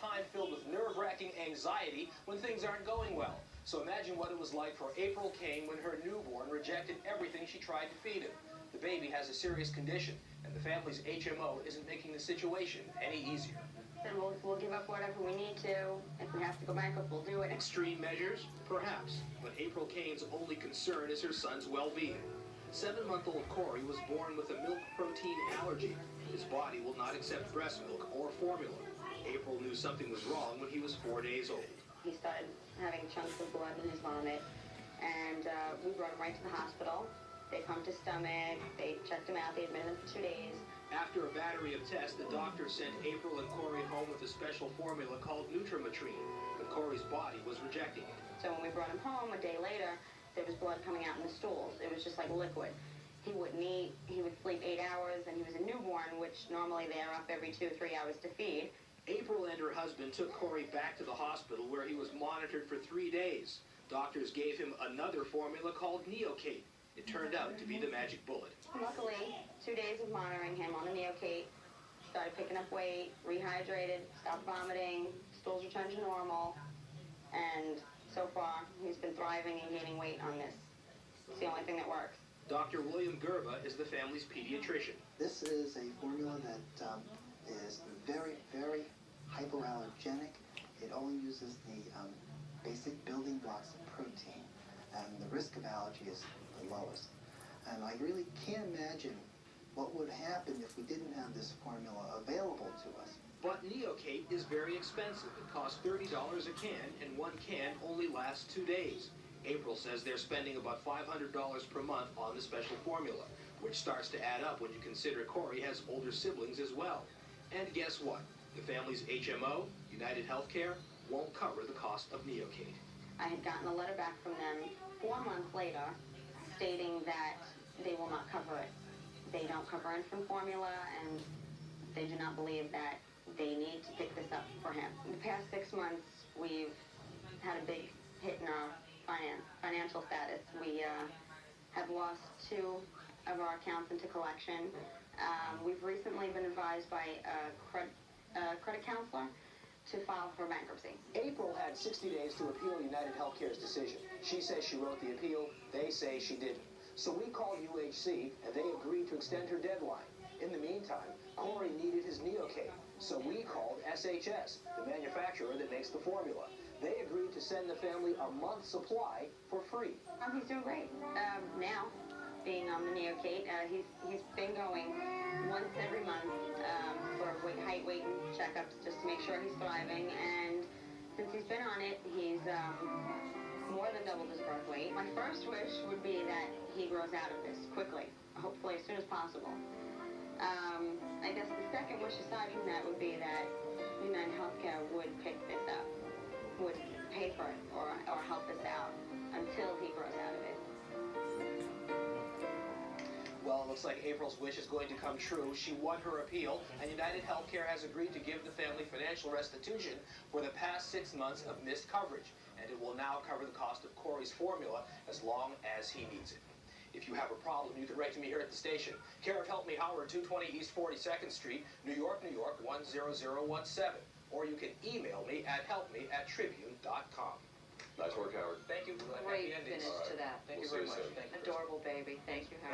time filled with nerve-wracking anxiety when things aren't going well. So imagine what it was like for April Kane when her newborn rejected everything she tried to feed him. The baby has a serious condition, and the family's HMO isn't making the situation any easier. Then we'll give up whatever we need to. If we have to go bankrupt, we'll do it. Extreme measures? Perhaps. But April Kane's only concern is her son's well-being. 7-month-old Corey was born with a milk protein allergy. His body will not accept breast milk or formula. April knew something was wrong when he was 4 days old. He started having chunks of blood in his vomit, and we brought him right to the hospital. They pumped his stomach, they checked him out, they admitted him for 2 days. After a battery of tests, the doctor sent April and Corey home with a special formula called Nutrimatrine, but Corey's body was rejecting it. So when we brought him home a day later, there was blood coming out in the stools. It was just like liquid. He wouldn't eat, he would sleep 8 hours, and he was a newborn, which normally they're up every 2 or 3 hours to feed. April and her husband took Corey back to the hospital where he was monitored for 3 days. Doctors gave him another formula called Neocate. It turned out to be the magic bullet. Luckily, 2 days of monitoring him on the Neocate, started picking up weight, rehydrated, stopped vomiting, stools returned to normal, and so far he's been thriving and gaining weight on this. It's the only thing that works. Dr. William Gerba is the family's pediatrician. This is a formula that is very, very hypoallergenic. It only uses the basic building blocks of protein, and the risk of allergy is the lowest. And I really can't imagine what would happen if we didn't have this formula available to us. But Neocate is very expensive. It costs $30 a can, and one can only lasts 2 days. April says they're spending about $500 per month on the special formula, which starts to add up when you consider Corey has older siblings as well. And guess what? The family's HMO, United Healthcare, won't cover the cost of Neocate. I had gotten a letter back from them 4 months later stating that they will not cover it. They don't cover infant formula, and they do not believe that they need to pick this up for him. In the past 6 months, we've had a big hit in our financial status. We have lost 2 of our accounts into collection. We've recently been advised by a credit counselor to file for bankruptcy. April had 60 days to appeal United Healthcare's decision. She says she wrote the appeal. They say she didn't. So we called UHC, and they agreed to extend her deadline. In the meantime, Corey needed his Neocate, so we called SHS, the manufacturer that makes the formula. They agreed to send the family a month's supply for free. He's doing great. Now, being on the Neocate, he's been going once every month for height, weight, and checkups just to make sure he's thriving. And since he's been on it, he's more than doubled his birth weight. My first wish would be that he grows out of this quickly, hopefully as soon as possible. I guess the second wish aside from that would be that United Healthcare would pick this up, would pay for it or help us out until he grows out of it. Well, it looks like April's wish is going to come true. She won her appeal, and United Healthcare has agreed to give the family financial restitution for the past 6 months of missed coverage, and it will now cover the cost of Corey's formula as long as he needs it. If you have a problem, you can write to me here at the station. Care of Help Me Howard, 220 East 42nd Street, New York, 10017. Or you can email me at helpme@tribune.com. Nice work, Howard. Thank you. Great finish to that. Thank you very much. soon. Thank you. Adorable baby. Thank you, Howard.